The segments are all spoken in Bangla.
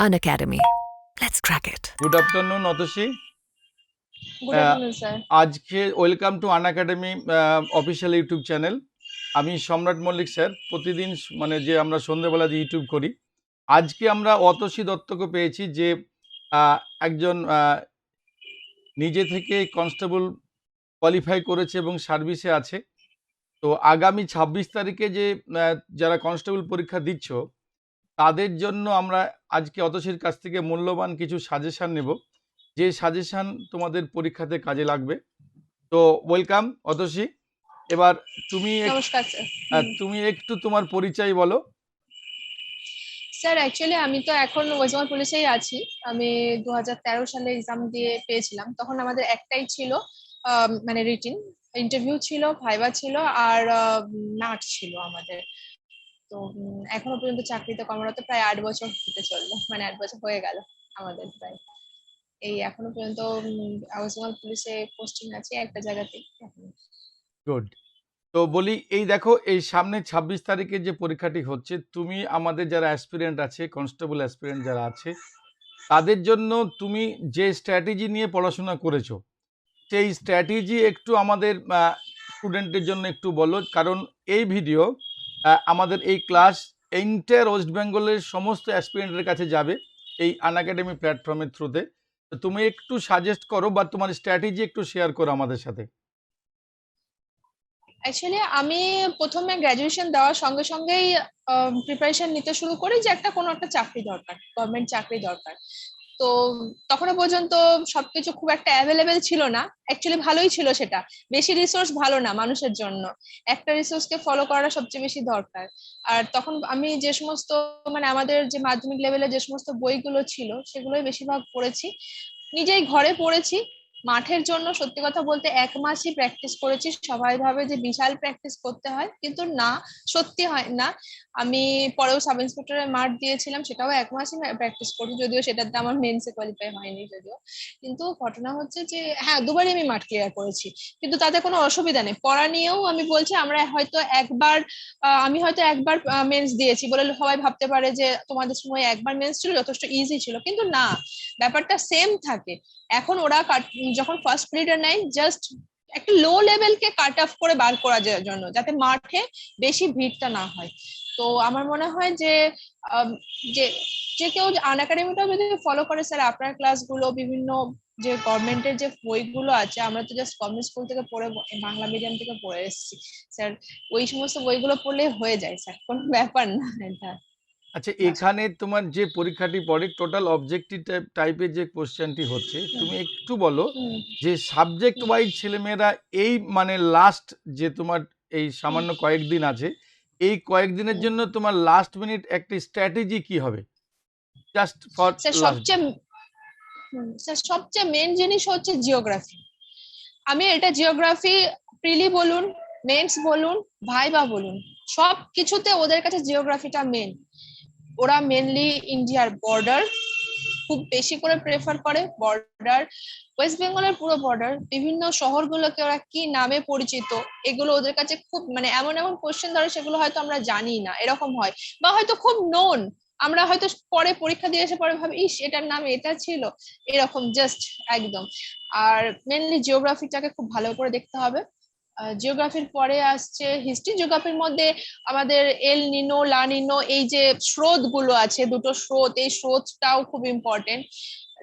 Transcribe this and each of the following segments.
Unacademy. Let's crack it. Good afternoon, Atashi. Good afternoon, sir. আজকে welcome to Unacademy official YouTube channel. আমি সম্রাট মল্লিক স্যার। প্রতিদিন মানে যে আমরা সন্ধ্যেবেলা যে ইউটিউব করি, আজকে আমরা অতসী দত্তকে পেয়েছি, যে একজন নিজে থেকে কনস্টেবল কোয়ালিফাই করেছে এবং সার্ভিসে আছে। তো আগামী 26 তারিখে যে যারা কনস্টেবল পরীক্ষা দিচ্ছ তাদের জন্য আমরা আজকে অতসীর কাছ থেকে মূল্যবান কিছু সাজেশান নেব, যে সাজেশান তোমাদের পরীক্ষাতে কাজে লাগবে। তো ওয়েলকাম অতসী। এবার নমস্কার স্যার। তুমি একটু তোমার পরিচয় বলো। স্যার অ্যাকচুয়ালি আমি তো এখন ওয়েস্ট বেঙ্গল পুলিশেই আছি। আমি 2013 সালে এক্সাম দিয়ে পেয়েছিলাম। তখন আমাদের একটাই ছিল, মানে রিটিন ইন্টারভিউ ছিল, ভাইবা ছিল, আর নাট ছিল আমাদের। তো এখনো পর্যন্ত চাকরিতে কর্মরত প্রায় 8 বছর হতে চললো, মানে 8 বছর হয়ে গেল আমাদের প্রায়। এই এখনো পর্যন্ত ওয়েস্ট বেঙ্গল পুলিশে পোস্টিং আছে একটা জায়গাতেই। গুড। তো বলি, এই দেখো, এই সামনে 26 তারিখে যে পরীক্ষাটি হচ্ছে, তুমি আমাদের যারা অ্যাসপিরেন্ট আছে, কনস্টেবল অ্যাসপিরেন্ট যারা আছে, তাদের জন্য তুমি যে স্ট্র্যাটেজি নিয়ে পড়াশোনা করেছো, সেই স্ট্র্যাটেজি একটু আমাদের স্টুডেন্টের জন্য একটু বলো। কারণ এই ভিডিও আমাদের এই ক্লাস এন্টায়ার ওয়েস্ট বেঙ্গলের সমস্ত অ্যাসপিরেন্টের কাছে যাবে এই আনএকাডেমি প্ল্যাটফর্মের থ্রুতে। তো তুমি একটু সাজেস্ট করো বা তোমার স্ট্র্যাটেজি একটু শেয়ার করো আমাদের সাথে। অ্যাকচুয়ালি আমি প্রথমে গ্র্যাজুয়েশন দেওয়ার সঙ্গে সঙ্গেই প্রিপারেশন নিতে শুরু করি যে কোনো একটা চাকরি দরকার, গভর্নমেন্ট চাকরি দরকার। তো তখনো পর্যন্ত সবকিছু খুব একটা অ্যাভেলেবেল ছিল না। অ্যাকচুয়ালি ভালোই ছিল সেটা, বেশি রিসোর্স ভালো না মানুষের জন্য। একটা রিসোর্সকে ফলো করাটা সবচেয়ে বেশি দরকার। আর তখন আমি যে সমস্ত, মানে আমাদের যে মাধ্যমিক লেভেলে যে সমস্ত বইগুলো ছিল সেগুলোই বেশিরভাগ পড়েছি, নিজেই ঘরে পড়েছি। মাঠের জন্য সত্যি কথা বলতে 1 মাসই প্র্যাকটিস করেছি। সবাই ভাবে যে বিশাল প্র্যাকটিস করতে হয়, কিন্তু না, সত্যি হয় না। আমি পরেও সাব ইন্সপেক্টরের মাঠ দিয়েছিলাম, সেটাও 1 মাসই প্র্যাকটিস করি, যদিও সেটাতে আমার মেন্সে কোয়ালিফাই হয়নি যদিও। কিন্তু ঘটনা হচ্ছে যে হ্যাঁ, দুবারই আমি মাঠ ক্লিয়ার করেছি, কিন্তু তাতে কোনো অসুবিধা নেই। পড়া নিয়েও আমি বলছি, আমরা হয়তো একবার, আমি হয়তো একবার মেন্স দিয়েছি বলে সবাই ভাবতে পারে যে তোমাদের সময় একবার মেন্স ছিল, যথেষ্ট ইজি ছিল, কিন্তু না, ব্যাপারটা সেম থাকে। এখন ওরা যখন ফার্স্ট পিরিয়ডে নেয়, জাস্ট একটা লো লেভেলকে কাট অফ করে বার করার জন্য, যাতে মাঠে বেশি ভিড়টা না হয়। তো আমার মনে হয় যে যে যে কেউ আনএকাডেমিটাও যদি ফলো করে, স্যার আপনার ক্লাসগুলো, বিভিন্ন যে গভর্নমেন্টের যে বইগুলো আছে, আমরা তো জাস্ট গভর্নমেন্ট স্কুল থেকে পড়ে, বাংলা মিডিয়াম থেকে পড়ে এসেছি স্যার, ওই সমস্ত বইগুলো পড়লে হয়ে যায় স্যার, কোনো ব্যাপার না এটা। আচ্ছা, এখানে তোমার যে পরীক্ষাটি পড়ে টোটাল অবজেক্টিভ টাইপের যে কোশ্চেনটি হচ্ছে, তুমি একটু বলো যে সাবজেক্ট ওয়াইজ ছেলেমেয়েরা এই মানে লাস্ট যে তোমার এই সামান্য কয়েকদিন আছে, এই কয়েকদিনের জন্য তোমার লাস্ট মিনিট একটা স্ট্র্যাটেজি কি হবে, জাস্ট ফর লাস্ট। স্যার সবচেয়ে মেন জিনিস হচ্ছে জিওগ্রাফি। আমি এটা জিওগ্রাফি, প্রিলি বলুন, মেন্স বলুন, ভাইবা বলুন, সব কিছুতে ওদের কাছে জিওগ্রাফিটা মেন। ওরা মেনলি ইন্ডিয়ার বর্ডার খুব বেশি করে প্রেফার করে, বর্ডার, ওয়েস্ট বেঙ্গলের পুরো বর্ডার, বিভিন্ন শহরগুলোকে ওরা কি নামে পরিচিত, এগুলো ওদের কাছে খুব, মানে এমন এমন কোশ্চেন ধরে সেগুলো হয়তো আমরা জানি না, এরকম হয়। বা হয়তো খুব নোন, আমরা হয়তো পরে পরীক্ষা দিয়ে এসে পরে ভাবি, ইস এটার নাম এটা ছিল, এরকম জাস্ট একদম। আর মেনলি জিওগ্রাফিটাকে খুব ভালো করে দেখতে হবে। জিওগ্রাফির পরে আসছে হিস্ট্রি। জিওগ্রাফির মধ্যে আমাদের এল নিনো, লা নিনো, এই যে স্রোত গুলো আছে, দুটো স্রোত, এই স্রোতটাও খুব ইম্পর্টেন্ট।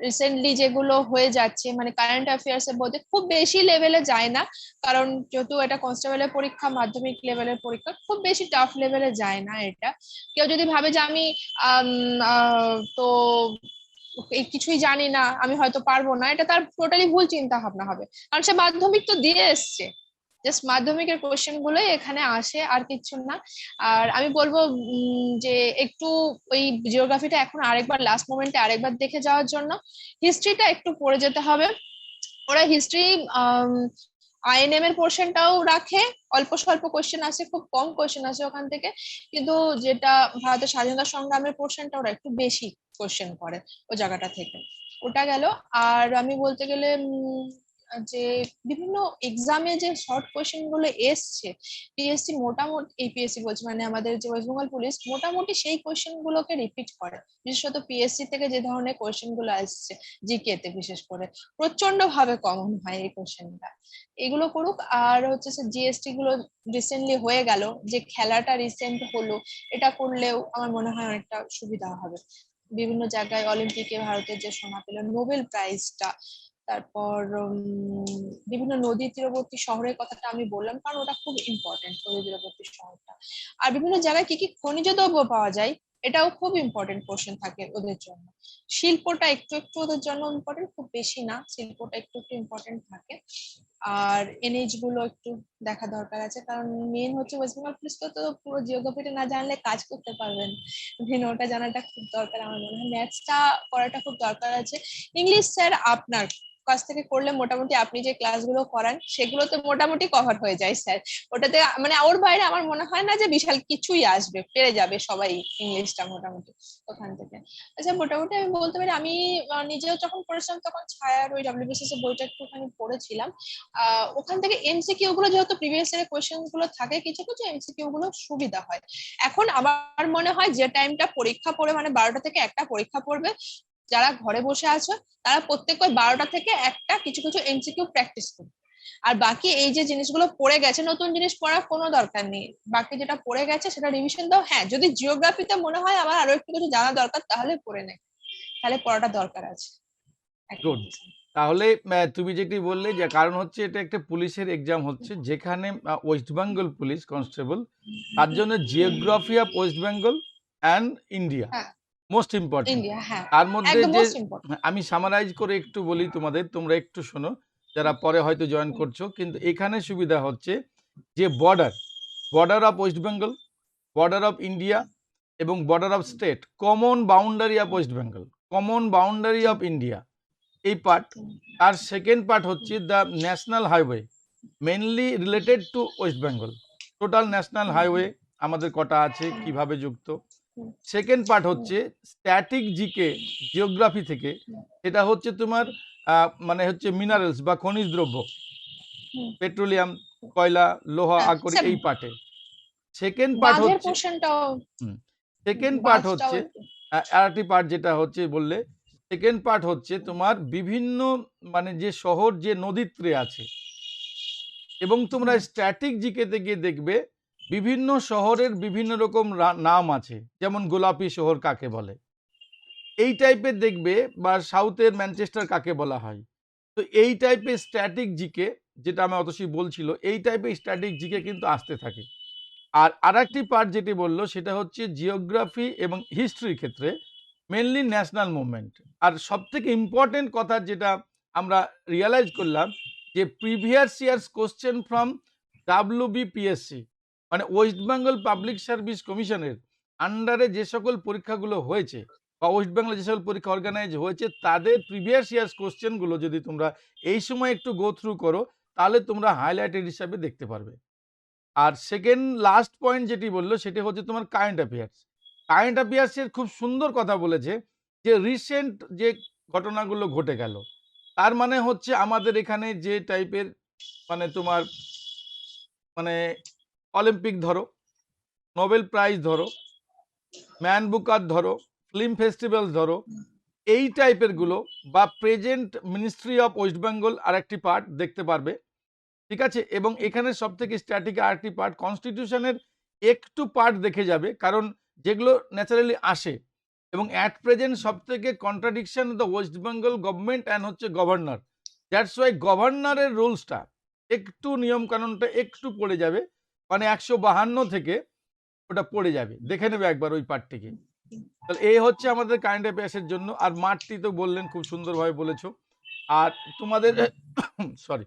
রিসেন্টলি যেগুলো হয়ে যাচ্ছে, মানে কারেন্ট অ্যাফেয়ার্স এর মধ্যে খুব বেশি লেভেলে যায় না, কারণ যেহেতু এটা কনস্টেবলের পরীক্ষা, মাধ্যমিক লেভেলের পরীক্ষা, খুব বেশি টাফ লেভেলে যায় না এটা। কেউ যদি ভাবে যে আমি তো এই কিছুই জানি না, আমি হয়তো পারবো না, এটা তার টোটালি ভুল চিন্তা ভাবনা হবে, কারণ সে মাধ্যমিক তো দিয়ে এসছে, জাস্ট মাধ্যমিকের কোশ্চেন গুলোই এখানে আসে, আর কিছু না। আর আমি বলবো যে একটু ওই জিওগ্রাফিটা এখন আরেকবার লাস্ট মোমেন্টে আরেকবার দেখে যাওয়ার জন্য হিস্ট্রিটা একটু পড়ে যেতে হবে। ওরা হিস্ট্রি আইএনএম এর পোর্শনটাও রাখে, অল্প স্বল্প কোশ্চেন আছে, খুব কম কোশ্চেন আছে ওখান থেকে, কিন্তু যেটা ভারতের স্বাধীনতা সংগ্রামের পোর্শনটা ওরা একটু বেশি কোশ্চেন করে ওই জায়গাটা থেকে, ওটা গেল। আর আমি বলতে গেলে যে বিভিন্ন এক্সামে যে শর্ট কোয়েশ্চেন গুলো এসছে, পিএসসি মোটামুটি, এপিএসসি বলছি মানে আমাদের যে ওয়েস্ট বেঙ্গল পুলিশ মোটামুটি সেই কোয়েশ্চেন গুলোকে রিপিট করে, বিশেষত পিএসসি থেকে যে ধরনের কোয়েশ্চেন গুলো আসছে, জিকে তে বিশেষ করে প্রচন্ড ভাবে কমন হয় এই কোয়েশ্চেনটা। এগুলো করুক। আর হচ্ছে জিএসটি গুলো রিসেন্টলি হয়ে গেল, যে খেলাটা রিসেন্ট হলো, এটা করলেও আমার মনে হয় অনেকটা সুবিধা হবে। বিভিন্ন জায়গায় অলিম্পিকে ভারতের যে সোনা পেল, নোবেল প্রাইজটা, তারপর বিভিন্ন নদী তীরবর্তী শহরের কথাটা আমি বললাম কারণ ওটা খুব ইম্পর্টেন্ট, নদী তীরবর্তী শহরটা। আর বিভিন্ন জায়গায় কি কি খনিজ দ্রব্য পাওয়া যায়, এটাও খুব ইম্পর্টেন্ট কোশ্চেন থাকে ওদের জন্য। শিল্পটা একটু একটু ওদের জন্য ইম্পর্টেন্ট, খুব বেশি না, শিল্পটা একটু একটু ইম্পর্টেন্ট থাকে। আর এনএইচ গুলো একটু দেখা দরকার আছে, কারণ মেন হচ্ছে ওয়েস্ট বেঙ্গল পুলিশ তো পুরো জিওগ্রাফিটা না জানলে কাজ করতে পারবেন, মেন ওটা জানাটা খুব দরকার। আমার মনে হয় ম্যাথসটা করাটা খুব দরকার আছে। ইংলিশ স্যার আপনার কাছ থেকে করলে মোটামুটি আপনি যে ক্লাসগুলো করান সেগুলোতে মোটামুটি কভার হয়ে যায় স্যার, ওটাতে মানে ওর বাইরে আমার মনে হয় না যে বিশাল কিছুই আসবে, পেরে যাবে সবাই ইংলিশটা মোটামুটি ওখান থেকে। আচ্ছা, মোটামুটি আমি বলতে পারি আমি নিজেও যখন পড়েছিলাম তখন ছায়ার ওই ডব্লিউবিসিএস এর বইটা একটুখানি পড়েছিলাম। ওখান থেকে এমসিকিউ গুলো যেহেতু প্রিভিয়াস ইয়ার কোয়েশ্চেন গুলো থাকে, কিছু কিছু এমসিকিউ গুলো সুবিধা হয়। এখন আমার মনে হয় যে টাইমটা পরীক্ষা পড়ে মানে 12টা থেকে 1টা পরীক্ষা পড়বে, যারা ঘরে বসে আছে তারা প্রত্যেক ওই 12টা থেকে 1টা কিছু কিছু এমসিকিউ প্র্যাকটিস করবে। আর বাকি এই যে জিনিসগুলো পড়ে গেছে, নতুন জিনিস পড়ার কোনো দরকার নেই, বাকি যেটা পড়ে গেছে সেটা রিভিশন দাও। হ্যাঁ, যদি জিওগ্রাফিতে মনে হয় আমার আরো একটু কিছু জানা দরকার তাহলে পড়ে নেয়, তাহলে পড়াটা দরকার আছে। গুড। তাহলে তুমি যেটি বললে যে কারণ হচ্ছে এটা একটা পুলিশের এক্সাম হচ্ছে, যেখানে ওয়েস্ট বেঙ্গল পুলিশ কনস্টেবল, তার জন্য geography of West Bengal and India হ্যাঁ, মোস্ট ইম্পর্টেন্ট। ইন্ডিয়া, হ্যাঁ তার মধ্যে একদম যে মোস্ট ইম্পর্টেন্ট। আমি সামারাইজ করে একটু বলি তোমাদের, তোমরা একটু শোনো যারা পরে হয়তো জয়েন করছো। কিন্তু এখানে সুবিধা হচ্ছে যে border of West Bengal, border of India এবং border of state, common boundary of West Bengal, common boundary of India, এই পার্ট। আর সেকেন্ড পার্ট হচ্ছে the national highway, mainly related to West Bengal. Total national highway আমাদের কটা আছে, কিভাবে যুক্ত। সেকেন্ড পার্ট হচ্ছে স্ট্যাটিক জিকে, জিওগ্রাফি থেকে, এটা হচ্ছে তোমার মানে হচ্ছে মিনারেলস বা খনিজ দ্রব্য, পেট্রোলিয়াম, কয়লা, লোহা, আকরি, এই পার্টে। সেকেন্ড পার্ট বাঘের হচ্ছে পোর্শনটাও, সেকেন্ড পার্ট বাঘটাও হচ্ছে আরেকটি পার্ট যেটা হচ্ছে বললে, সেকেন্ড পার্ট হচ্ছে তোমার বিভিন্ন মানে যে শহর যে নদীত্রে আছে, এবং তোমরা স্ট্যাটিক জিকেতে গিয়ে দেখবে বিভিন্ন শহরের বিভিন্ন রকম নাম আছে, যেমন গোলাপি শহর কাকে বলে, এই টাইপের দেখবে, বা সাউথের ম্যানচেস্টার কাকে বলা হয়। তো এই টাইপের স্ট্যাটিক জিকে, যেটা আমি অতসী বলছিল, এই টাইপের স্ট্যাটিক জিকে কিন্তু আসতে থাকে। আর আরেকটি পার্ট যেটি বললো সেটা হচ্ছে জিওগ্রাফি এবং হিস্ট্রির ক্ষেত্রে মেনলি ন্যাশনাল মুভমেন্ট। আর সবথেকে ইম্পর্টেন্ট কথা যেটা আমরা রিয়ালাইজ করলাম, যে previous years question from WBPSC, মানে ওয়েস্ট বেঙ্গল পাবলিক সার্ভিস কমিশনের আন্ডারে যে সকল পরীক্ষাগুলো হয়েছে, বা ওয়েস্ট বেঙ্গলে যে সকল পরীক্ষা অর্গানাইজ হয়েছে, তাদের প্রিভিয়াস ইয়ার্স কোশ্চেনগুলো যদি তোমরা এই সময় একটু গো থ্রু করো, তাহলে তোমরা হাইলাইটেড হিসাবে দেখতে পারবে। আর সেকেন্ড লাস্ট পয়েন্ট যেটি বললো সেটি হচ্ছে তোমার কারেন্ট অ্যাফেয়ার্স। কারেন্ট অ্যাফেয়ার্সের খুব সুন্দর কথা বলেছে, যে রিসেন্ট যে ঘটনাগুলো ঘটে গেল, তার মানে হচ্ছে আমাদের এখানে যে টাইপের মানে তোমার মানে অলিম্পিক ধরো, নোবেল প্রাইজ ধরো, ম্যান বুকার ধরো, ফিল্ম ফেস্টিভ্যাল ধরো, এই টাইপের গুলো, বা present ministry of West Bengal আরেকটি পার্ট দেখতে পারবে, ঠিক আছে। এবং এখানে সব থেকে স্ট্যাটিক আরেকটি পার্ট, কনস্টিটিউশনের একটু পার্ট দেখে যাবে, কারণ যেগুলো ন্যাচারালি আসে। এবং অ্যাট প্রেজেন্ট সব থেকে contradiction the West Bengal government and হচ্ছে গভর্নর, দ্যাটস ওয়াই গভর্নরের রুলসটা একটু, নিয়মকানুনটা একটু পড়ে যাবে, মানে 152 থেকে ওটা পড়ে যাবে, দেখে নেবে একবার ওই পার্টটিকে। তাহলে এই হচ্ছে আমাদের কারেন্ট অ্যাফেয়ার্সের জন্য। আর মাঠটি তো বললেন, খুব সুন্দরভাবে বলেছো। আর তোমাদের সরি,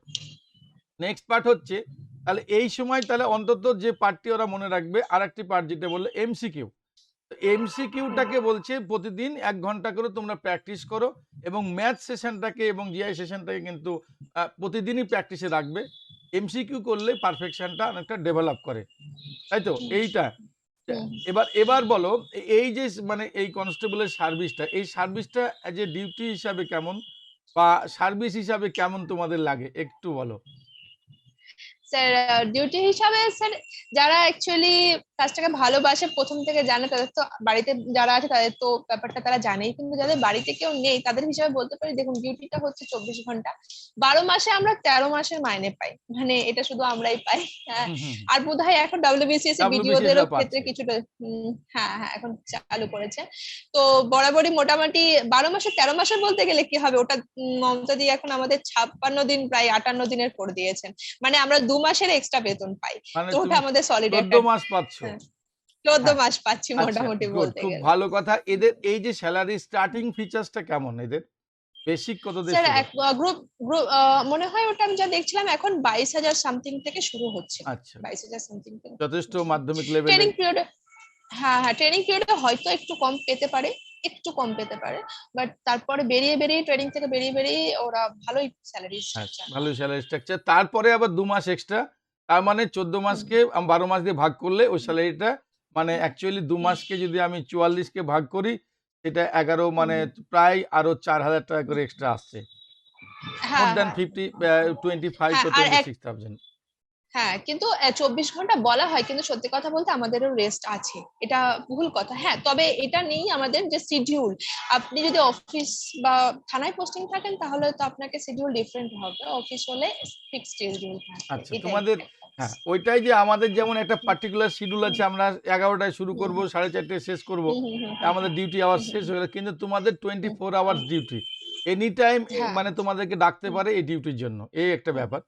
নেক্সট পার্ট হচ্ছে, তাহলে এই সময় তাহলে অন্তত যে পার্টটি ওরা মনে রাখবে, আর একটি পার্ট যেটা বললো এমসিকিউ। এমসিকিউটাকে বলছে প্রতিদিন 1 ঘন্টা করে তোমরা প্র্যাকটিস করো, এবং ম্যাথ সেশনটাকে এবং জিআই সেশনটাকে কিন্তু প্রতিদিনই প্র্যাকটিসে রাখবে। এমসিকিউ করলে পারফেকশনটা অনেকটা ডেভেলপ করে, তাই তো? এইটা এবার বলো, এই যে মানে এই কনস্টেবলের সার্ভিসটা, এই সার্ভিসটা অ্যাজ এ ডিউটি হিসাবে কেমন, বা সার্ভিস হিসাবে কেমন তোমাদের লাগে একটু বলো। স্যার ডিউটি হিসাবে স্যার যারা অ্যাকচুয়ালি কাজটাকে ভালোবাসে প্রথম থেকে জানে তাদের তো বাড়িতে যারা আছে তাদের তো ব্যাপারটা তারা জানেই, কিন্তু যাদের বাড়িতে কেউ নেই তাদের হিসাবে বলতে পারি দেখুন ডিউটিটা হচ্ছে 24 ঘন্টা, 12 মাসে আমরা 13 মাসের মাইনে পাই, মানে এটা শুধু আমরাই পাই। হ্যাঁ, হুম হুম। আর বোধহয় এখন ডাব্লিউবিসিএস WBPSC বিডিওদেরও রা ক্ষেত্রে পাচ্ছে। কিছুটা হ্যাঁ হ্যাঁ এখন চালু করেছে। তো বরাবরই মোটামুটি 12 মাসে 13 মাসের বলতে গেলে কি হবে ওটা, মমতা দি এখন আমাদের 56 দিন প্রায় 58 দিনের করে দিয়েছেন, মানে আমরা 2 মাসের এক্সট্রা বেতন পাই। মানে তো ওটা তুমি আমাদের সলিড 14 একটা মাস পাচ্ছ। 14 মাস পাচ্ছি আচ্ছা, মোটামুটি গুড, বলতে খুব গেলে। ভালো কথা। এদের এই যে স্যালারি স্টার্টিং ফিচার্সটা কেমন এদের? বেসিক কত দিয়ে স্যার শুরু? এক গ্রুপ গ্রুপ মনে হয় ওটা আমি যা দেখছিলাম এখন 22,000 সামথিং থেকে শুরু হচ্ছে, আচ্ছা, 22,000 সামথিং থেকে। যথেষ্ট মাধ্যমিক লেভেলে। ট্রেনিং পিরিয়ডে, হ্যাঁ হ্যাঁ ট্রেনিং পিরিয়ডে হয়তো একটু কম পেতে পারে, একটু কম পেতে পারে, বাট তারপরে বেরিয়ে বেরিয়ে ট্রেনিং থেকে বেরিয়ে বেরিয়ে ওরা ভালোই স্যালারি হ্যাঁ, স্ট্রাকচার ভালো পায়। Salary structure. তারপরে আবার ২ মাস এক্সট্রা। তার মানে ১৪ হুম, মাসকে ১২ মাস দিয়ে ভাগ করলে ওই স্যালারিটা মানে অ্যাকচুয়ালি ২ হুম, মাসকে যদি আমি ৪৪ কে ভাগ করি, সেটা ১১ মানে হুম, প্রায় আরো ৪,০০০ টাকা করে এক্সট্রা আসছে। মোর হ্যাঁ দ্যান হ্যাঁ 50 25 হ্যাঁ to আর 26,000। হ্যাঁ কিন্তু 24 ঘন্টা বলা হয় কিন্তু সত্যি কথা বলতে আমাদেরও রেস্ট আছে, এটা ভুল কথা। হ্যাঁ তবে এটা নেই আমাদের যে শিডিউল, আপনি যদি অফিস বা থানায় পোস্টিং থাকেন তাহলে তো আপনাকে শিডিউল ডিফারেন্ট হবে, অফিস হলে ফিক্সড শিডিউল থাকবে, আচ্ছা, এটাই তোমাদের difference। হ্যাঁ, ওইটাই যে আমাদের যেমন একটা পার্টিকুলার শিডিউল আছে আমরা ১১ টায় শুরু হুম করব, 4:30 শেষ করব। হুম হুম হুম হুম আমাদের ডিউটি হুম আওয়ার্স হুম শেষ হয়ে গেল। কিন্তু তোমাদের হুম 24 হুম, আওয়ার্স ডিউটি। এনি টাইম হ্যাঁ মানে তোমাদেরকে ডাকতে হুম, পারে এই ডিউটির জন্য। এই একটা হুম, ব্যাপার।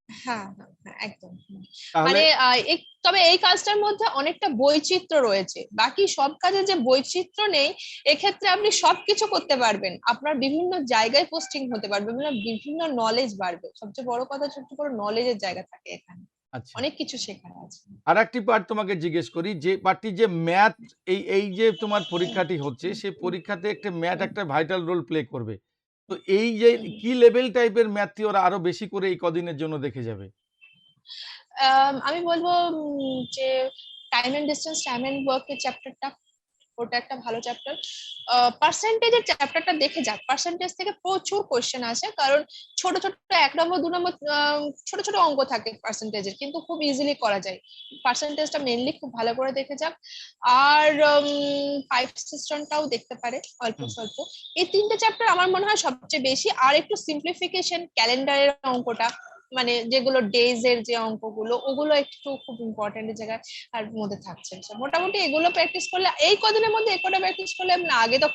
হ্যাঁ হ্যাঁ হ্যাঁ, একদম তাহলে মানে তবে এই কাজটার মধ্যে অনেকটা বৈচিত্র্য রয়েছে, বাকি সব কাজে যে বৈচিত্র্য নেই এক্ষেত্রে আপনি সবকিছু করতে পারবেন, আপনার বিভিন্ন জায়গায় পোস্টিং হতে পারবে, বিভিন্ন বিভিন্ন নলেজ বাড়বে, সবচেয়ে বড় কথা সবচেয়ে বড় নলেজের জায়গা থাকে এখানে, আচ্ছা, অনেক কিছু শেখার আছে। আরেকটি পার্ট তোমাকে জিজ্ঞেস করি যে পার্টটি যে ম্যাথ এই যে তোমার পরীক্ষাটি হচ্ছে সেই পরীক্ষাতে একটা ম্যাথ একটা ভাইটাল রোল প্লে করবে। তো এই যে কি লেভেল টাইপের ম্যাথটি ওরা আরো বেশি করে এই কদিনের জন্য দেখে যাবে? আমি বলবো যে time and distance, time and work এর চ্যাপ্টারটা ওটা একটা ভালো চ্যাপ্টার, পার্সেন্টেজের চ্যাপ্টারটা দেখে যাক, পার্সেন্টেজ থেকে প্রচুর কোশ্চেন আসে, কারণ ছোট ছোট 1 নম্বর 2 নম্বর ছোট ছোট অঙ্ক থাকে পার্সেন্টেজের, কিন্তু খুব ইজিলি করা যায়, পার্সেন্টেজটা মেনলি খুব ভালো করে দেখে যাক। আর ফাইভ সিস্টেমটাও দেখতে পারে অল্প হুম। স্বল্প, এই 3টে চ্যাপ্টার আমার মনে হয় সবচেয়ে বেশি, আর একটু সিম্পলিফিকেশন ক্যালেন্ডারের অঙ্কটা, মানে যেগুলো ডেজ এর যে অঙ্কগুলো ওগুলো একটু খুব ইম্পর্টেন্ট জায়গায় আর মধ্যে থাকছে। So, মোটামুটি এগুলো প্র্যাকটিস করলে এই কদিনের মধ্যে একটা প্র্যাকটিস করলে না আগে তো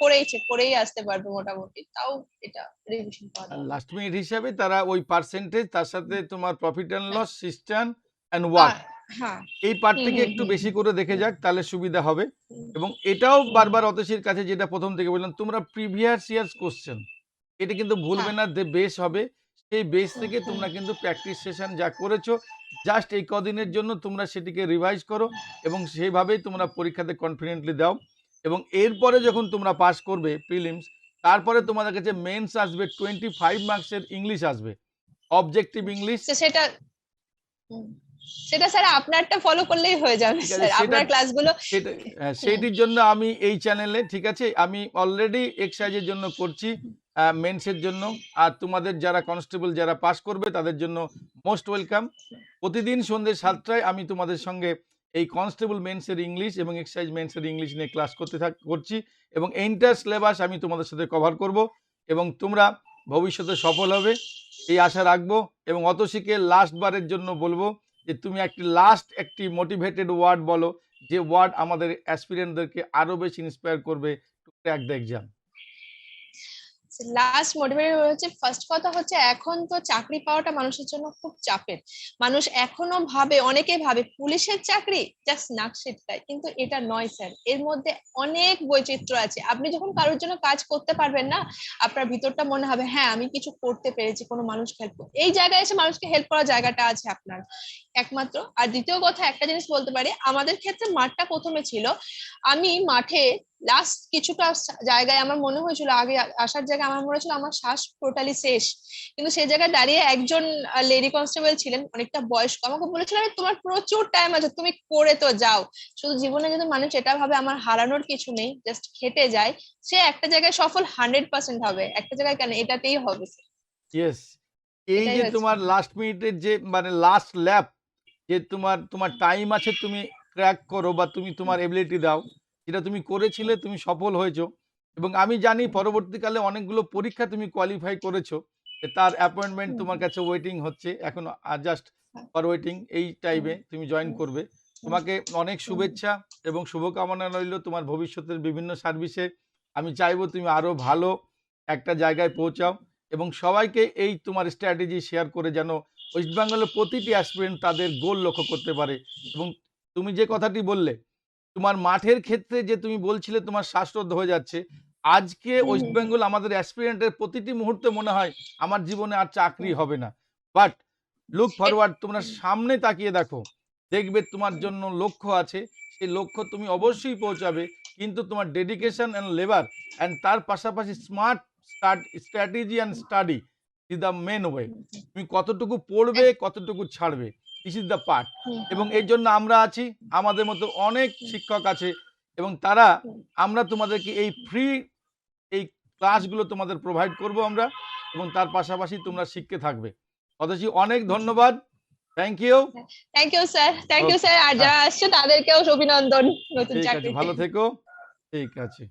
করেই আসতে পারবে মোটামুটি, তাও এটা রিভিশন করা আর দরকার। লাস্ট মিনিট হিসাবে তারা ওই পার্সেন্টেজ তার সাথে তোমার প্রফিট অ্যান্ড হ্যাঁ লস সিস্টেম অ্যান্ড ওয়ার্ক আর হ্যাঁ এই হুম পার্টটিকে হুম একটু হুম বেশি হুম করে দেখে হুম যাক তাহলে সুবিধা হবে। হুম এবং এটাও হুম হুম, বারবার অতসীর কাছে যেটা প্রথম থেকে বললাম তোমরা প্রিভিয়াস ইয়ার্স কোশ্চেন এটা কিন্তু ভুলবে হ্যাঁ না, যে বেস হবে সেই বেস হুম থেকে হুম তোমরা কিন্তু প্র্যাকটিস সেশন যা করেছো জাস্ট এই কদিনের জন্য তোমরা সেটিকে রিভাইজ করো এবং সেইভাবেই তোমরা পরীক্ষাতে কনফিডেন্টলি দাও। এবং এরপরে যখন তোমরা পাস করবে প্রিলিমস, তারপরে তোমাদের কাছে মেন্স আসবে 25 মার্কসের ইংলিশ আসবে, অবজেক্টিভ ইংলিশ। সেটা হুম, সেটা স্যার আপনারটা ফলো করলেই হয়ে যাবে ঠিক আছে, স্যার, সেটা আপনার ক্লাসগুলো। সেটা হুম সেইটির জন্য আমি এই চ্যানেলে ঠিক আছে আমি অলরেডি এক্সারসাইজের জন্য করছি, মেন্সের জন্য। আর তোমাদের যারা কনস্টেবল যারা পাস করবে তাদের জন্য মোস্ট ওয়েলকাম। প্রতিদিন সন্ধ্যে ৭টায় আমি তোমাদের সঙ্গে এই কনস্টেবল মেন্সের ইংলিশ এবং এক্সারসাইজ মেন্সের ইংলিশ নিয়ে ক্লাস করছি এবং এন্টার সিলেবাস আমি তোমাদের সাথে কভার করব এবং তোমরা ভবিষ্যতে সফল হবে এই আশা রাখবো। এবং অতসীকে লাস্ট বারের জন্য বলবো যে তুমি একটি মোটিভেটেড ওয়ার্ড বলো, যে ওয়ার্ড আমাদের অ্যাসপিরেন্টদেরকে আরো বেশি ইন্সপায়ার করবে two crack the exam. Last motivated হচ্ছে, ফার্স্ট কথা হচ্ছে এখন তো চাকরি পাওয়াটা মানুষের জন্য খুব চাপের, মানুষ এখনো ভাবে, অনেকেই ভাবে পুলিশের চাকরি জাস্ট নাকশিটটাই, কিন্তু এটা নয় স্যার, এর মধ্যে অনেক বৈচিত্র্য আছে, আপনি যখন কারোর জন্য কাজ করতে পারবেন না আপনার ভিতরটা মনে হবে হ্যাঁ আমি কিছু করতে পেরেছি, কোনো মানুষ হেল্প, এই জায়গায় এসে মানুষকে হেল্প করার জায়গাটা আছে আপনার, একমাত্র। আর দ্বিতীয় কথা একটা জিনিস বলতে পারি, আমাদের ক্ষেত্রে মাঠটা প্রথমে ছিল, আমি মাঠে লাস্ট কিছুটা জায়গায় আমার মনে হয়েছিল, আগে আসার জায়গায় আমার মনে হয়েছিল আমার শ্বাস টোটালি শেষ, কিন্তু সেই জায়গায় দাঁড়িয়ে একজন লেডি কনস্টেবল ছিলেন, অনেকটা বয়স্ক, আমাকে বলেছিল আরে তোমার প্রচুর টাইম আছে, তুমি করে তো যাও। শুধু জীবনে যদি মানুষ এটা ভাবে আমার হারানোর কিছু নেই, জাস্ট খেটে যায়, সে একটা জায়গায় সফল 100% হবে, একটা জায়গায় কেন, এটাতেই হবে। ইয়েস, এই এটাই যে হচ্ছে। তোমার লাস্ট মিনিটের যে মানে লাস্ট ল্যাপ, যে তোমার তোমার টাইম আছে, তুমি ক্র্যাক করো বা তুমি তোমার এবিলিটি দাও, যেটা তুমি করেছিলে, তুমি সফল হয়েছো। এবং আমি জানি পরবর্তীকালে অনেকগুলো পরীক্ষা তুমি কোয়ালিফাই করেছো, তার অ্যাপয়েন্টমেন্ট তোমার কাছে ওয়েটিং হচ্ছে এখন, জাস্ট ফর ওয়েটিং, এই টাইমে তুমি জয়েন করবে। তোমাকে অনেক শুভেচ্ছা এবং শুভকামনা রইল তোমার ভবিষ্যতের বিভিন্ন সার্ভিসে। আমি চাইবো তুমি আরও ভালো একটা জায়গায় পৌঁছাও এবং সবাইকে এই তোমার স্ট্র্যাটেজি শেয়ার করে যেন ওয়েস্ট বেঙ্গলের প্রতিটি অ্যাসপিরেন্ট তাদের গোল লক্ষ্য করতে পারে। এবং তুমি যে কথাটি বললে তোমার মাঠের ক্ষেত্রে, যে তুমি বলছিলে তোমার শ্বাসরোধ হয়ে যাচ্ছে, আজকে ওয়েস্ট বেঙ্গল আমাদের অ্যাসপিরেন্টের প্রতিটি মুহূর্তে মনে হয় আমার জীবনে আর চাকরি হবে না, বাট লুক ফরওয়ার্ড, তোমরা সামনে তাকিয়ে দেখো, দেখবে তোমার জন্য লক্ষ্য আছে, সেই লক্ষ্য তুমি অবশ্যই পৌঁছাবে, কিন্তু তোমার ডেডিকেশন অ্যান্ড লেবার অ্যান্ড তার পাশাপাশি smart strategy and study is the main way. তুমি কতটুকু পড়বে, কতটুকু ছাড়বে, দিস ইজ দ্য পার্ট। এবং এর জন্য আমরা আছি, আমাদের মতো অনেক শিক্ষক আছে এবং তারা, আমরা তোমাদেরকে এই ফ্রি এই ক্লাসগুলো তোমাদের প্রোভাইড করব আমরা, এবং তার পাশাপাশি তোমরা শিখতে থাকবে। অতসী, অনেক ধন্যবাদ, thank you. Thank you sir, thank you okay, sir, আর হ্যাঁ, যারা আসছে তাদেরকেও অভিনন্দন নতুন ঠিক আছে, চাকরিতে। ভালো থেকো, ঠিক আছে।